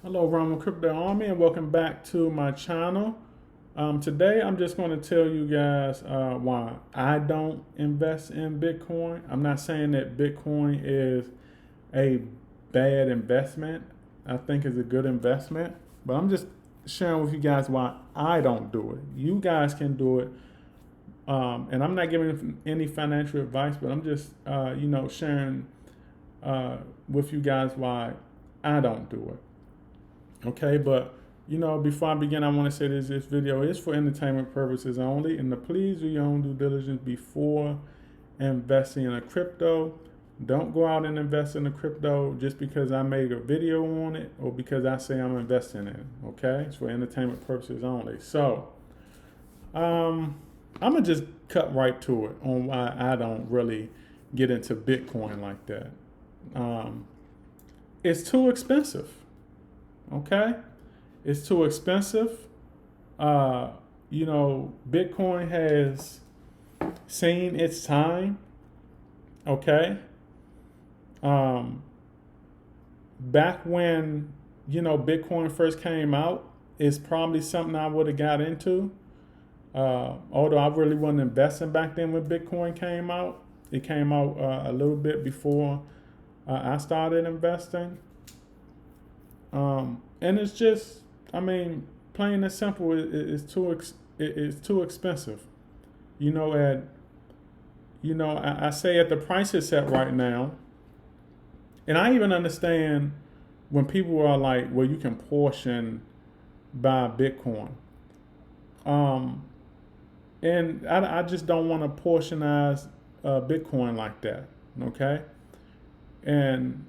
Hello, Roman Crypto Army, and welcome back to my channel. Today, I'm just going to tell you guys why I don't invest in Bitcoin. I'm not saying that Bitcoin is a bad investment. I think it's a good investment, but I'm just sharing with you guys why I don't do it. You guys can do it, and I'm not giving any financial advice, but I'm just, sharing with you guys why I don't do it. Okay, but before I begin, I want to say this video is for entertainment purposes only, and to please do your own due diligence before investing in a crypto. Don't go out and invest in a crypto just because I made a video on it or because I say I'm investing in it. Okay, it's for entertainment purposes only. So, I'm gonna just cut right to it on why I don't really get into Bitcoin like that. Um, it's too expensive. Okay, it's too expensive. Uh, Bitcoin has seen its time. Okay, um, back when Bitcoin first came out, it's probably something I would have got into. Although I really wasn't investing back then when Bitcoin came out, it came out a little bit before I started investing. And it's just, I mean, plain and simple, it's too expensive. You know, at I say at the price it's at right now, and I even understand when people are like, well, you can portion buy Bitcoin. Um, and I just don't want to portionize Bitcoin like that. Okay, and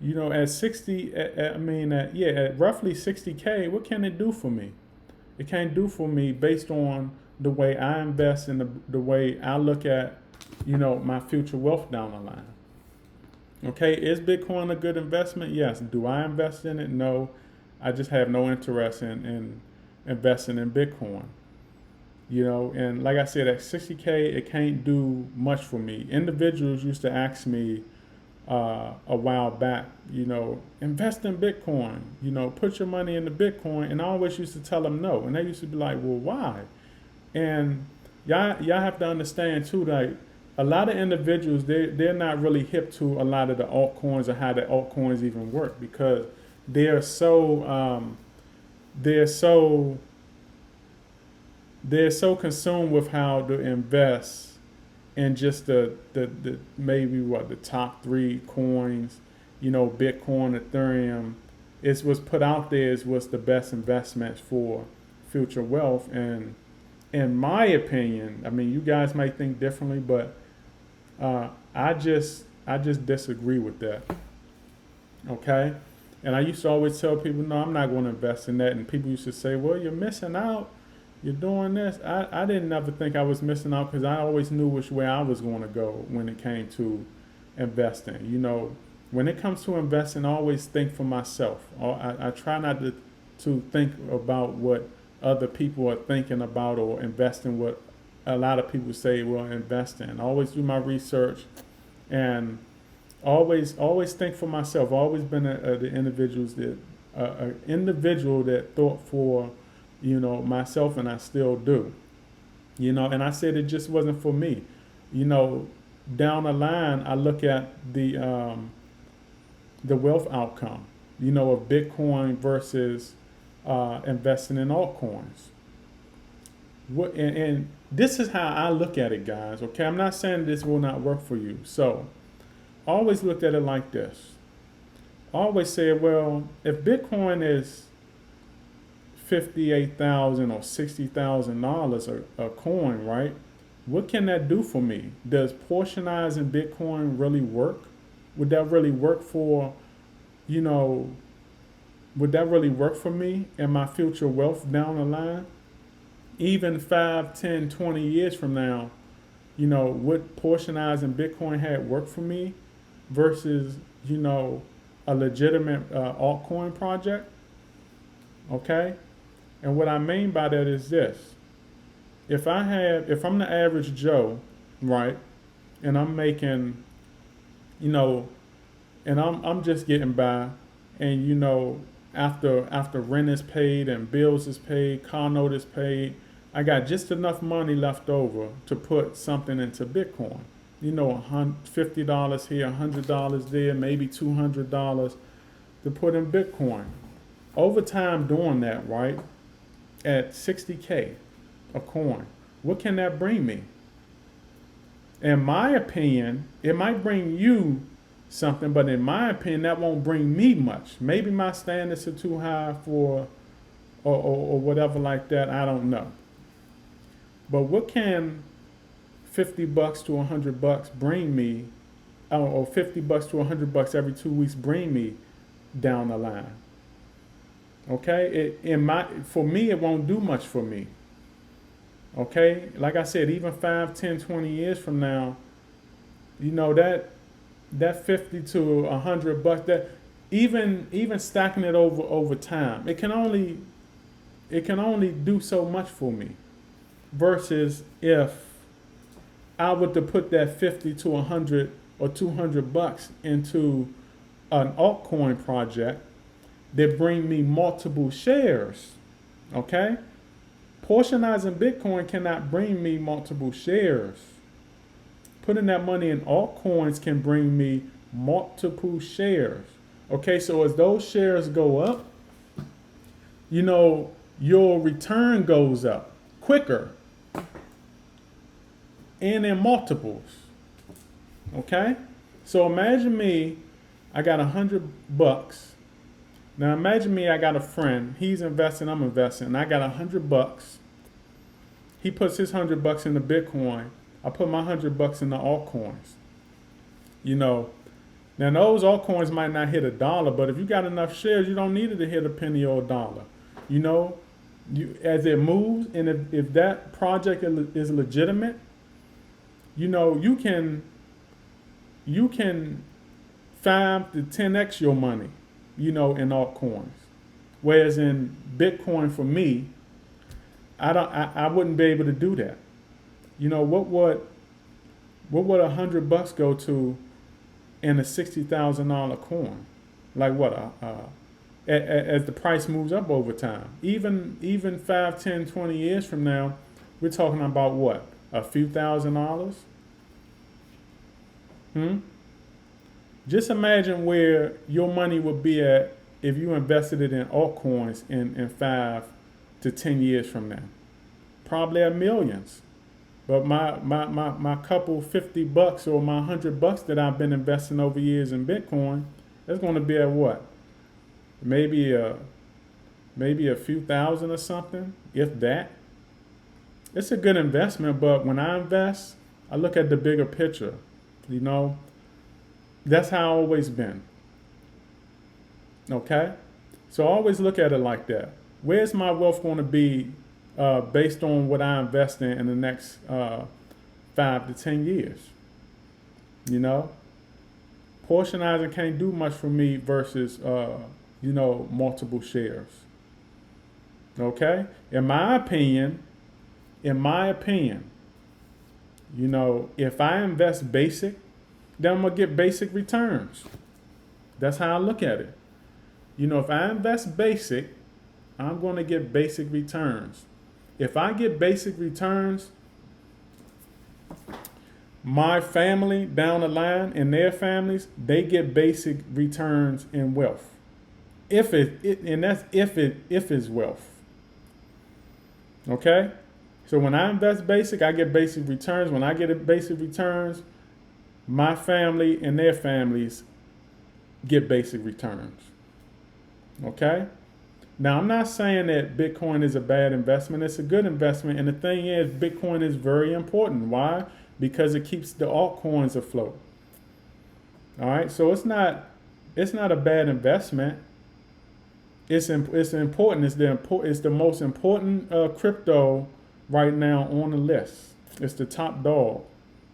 at 60, at roughly 60K, what can it do for me? It can't do for me based on the way I invest and the way I look at, my future wealth down the line. Okay, is Bitcoin a good investment? Yes. Do I invest in it? No. I just have no interest in investing in Bitcoin. And like I said, at 60K, it can't do much for me. Individuals used to ask me a while back, invest in Bitcoin, put your money into Bitcoin. And I always used to tell them no. And they used to be like, well, why? And y'all have to understand too, like a lot of individuals, they're not really hip to a lot of the altcoins or how the altcoins even work because they're so, they're so, they're so consumed with how to invest in just the maybe the top three coins, Bitcoin, Ethereum, is what's put out there is what's the best investment for future wealth. And in my opinion, I mean, you guys might think differently, but I just disagree with that. Okay, and I used to always tell people, no, I'm not going to invest in that. And people used to say, well, you're missing out. You're doing this. I didn't ever think I was missing out because I always knew which way I was going to go when it came to investing. When it comes to investing, I always think for myself. I try not to think about what other people are thinking about or investing what a lot of people say, well, invest in. I always do my research and always think for myself. I've always been the individual that thought for myself, and I still do. And I said it just wasn't for me. Down the line, I look at the wealth outcome. Of Bitcoin versus investing in altcoins. And this is how I look at it, guys. Okay, I'm not saying this will not work for you. So, I always looked at it like this. I always say, well, if Bitcoin is 58,000 or $60,000 a coin, right? What can that do for me? Does portionizing Bitcoin really work? Would that really work for, you know, would that really work for me and my future wealth down the line? Even 5, 10, 20 years from now, would portionizing Bitcoin had worked for me versus, a legitimate altcoin project? Okay? And what I mean by that is this. If I'm the average Joe, right, and I'm making, you know, and I'm just getting by, and after rent is paid and bills is paid, car note is paid, I got just enough money left over to put something into Bitcoin. You know, $50 here, $100 there, maybe $200 to put in Bitcoin. Over time doing that, right, at 60K a coin, what can that bring me? In my opinion, it might bring you something, but in my opinion, that won't bring me much. Maybe my standards are too high for, or whatever like that, I don't know. But what can $50 to $100 bring me, or $50 to $100 every 2 weeks bring me down the line? Okay, for me, it won't do much for me. Okay, like I said, even 5, 10, 20 years from now, you know, that 50 to $100, that even stacking it over time, it can only do so much for me. Versus if I were to put that 50 to 100 or $200 into an altcoin project that bring me multiple shares, okay? Portionizing Bitcoin cannot bring me multiple shares. Putting that money in altcoins can bring me multiple shares. Okay, so as those shares go up, you know, your return goes up quicker and in multiples. Okay, so imagine me, I got $100. Now imagine me, I got a friend, he's investing, I'm investing, and I got $100. He puts his $100 into Bitcoin. I put my $100 into altcoins. You know, now those altcoins might not hit $1, but if you got enough shares, you don't need it to hit a penny or $1. You know, as it moves, and if that project is legitimate, you know, you can 5 to 10x your money, you know, in altcoins. Whereas in Bitcoin, for me, I wouldn't be able to do that. You know, what would $100 go to in a $60,000 coin? Like what? As the price moves up over time, even 5, 10, 20 years from now, we're talking about what? A few $1,000s? Just imagine where your money would be at if you invested it in altcoins in 5 to 10 years from now. Probably at millions. But my couple $50 or my $100 that I've been investing over years in Bitcoin, that's going to be at what? Maybe a few thousand or something, if that. It's a good investment, but when I invest, I look at the bigger picture. You know, that's how I've always been. Okay? So I always look at it like that. Where's my wealth going to be based on what I invest in the next 5 to 10 years? You know? Portionizing can't do much for me versus, you know, multiple shares. Okay? In my opinion, you know, if I invest basic, then I'm going to get basic returns. That's how I look at it. You know, if I invest basic, I'm going to get basic returns. If I get basic returns, my family down the line and their families, they get basic returns in wealth. If it's wealth. Okay? So when I invest basic, I get basic returns. When I get basic returns, my family and their families get basic returns. Okay? Now, I'm not saying that Bitcoin is a bad investment. It's a good investment. And the thing is, Bitcoin is very important. Why? Because it keeps the altcoins afloat. All right? So it's not a bad investment. It's important. It's the most important crypto right now on the list. It's the top dog.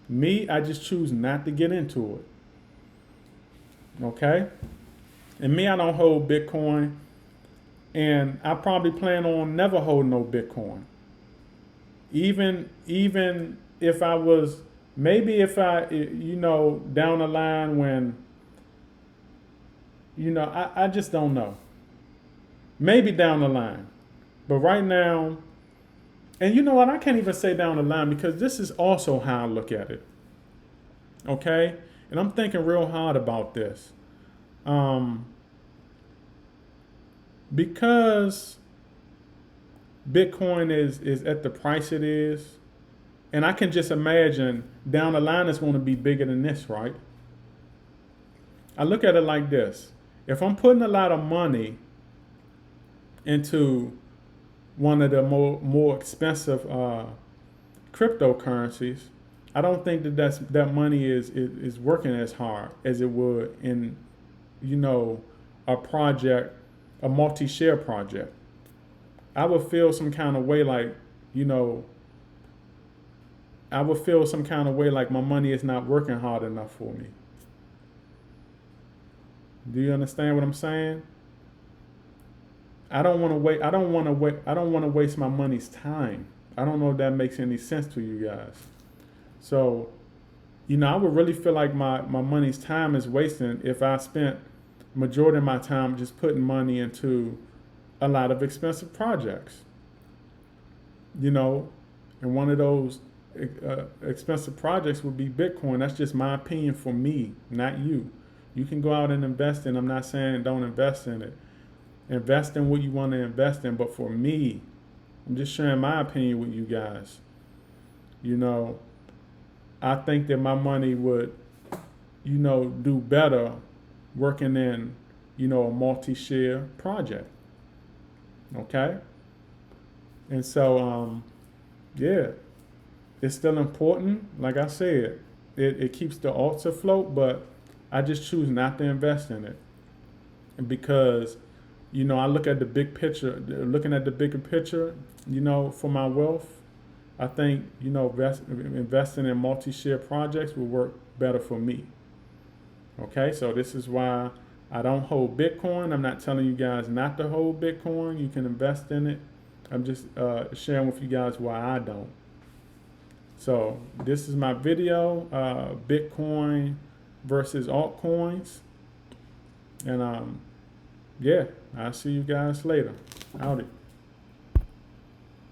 Me, I just choose not to get into it. Okay? And me, I don't hold Bitcoin. And I probably plan on never holding no Bitcoin. Even if I was, maybe if I, you know, down the line when, you know, I just don't know. Maybe down the line. But right now, and you know what? I can't even say down the line because this is also how I look at it. Okay? And I'm thinking real hard about this. Because Bitcoin is at the price it is, and I can just imagine down the line it's going to be bigger than this, right? I look at it like this. If I'm putting a lot of money into one of the more expensive cryptocurrencies, I don't think that money is working as hard as it would in, a project, a multi-share project. I would feel some kind of way like, I would feel some kind of way like my money is not working hard enough for me. Do you understand what I'm saying? I don't want to wait. I don't want to wait. I don't want to waste my money's time. I don't know if that makes any sense to you guys. So, I would really feel like my money's time is wasting if I spent majority of my time just putting money into a lot of expensive projects. And one of those expensive projects would be Bitcoin. That's just my opinion for me, not you. You can go out and invest in. I'm not saying don't invest in it. Invest in what you want to invest in. But for me, I'm just sharing my opinion with you guys. I think that my money would, do better working in, a multi-share project. Okay? And so, yeah, it's still important. Like I said, it keeps the alts afloat, but I just choose not to invest in it. And because, I look at the big picture, looking at the bigger picture, for my wealth, I think, investing in multi-share projects will work better for me. Okay, so this is why I don't hold Bitcoin. I'm not telling you guys not to hold Bitcoin. You can invest in it. I'm just sharing with you guys why I don't. So this is my video, Bitcoin versus altcoins. And yeah, I'll see you guys later. Howdy.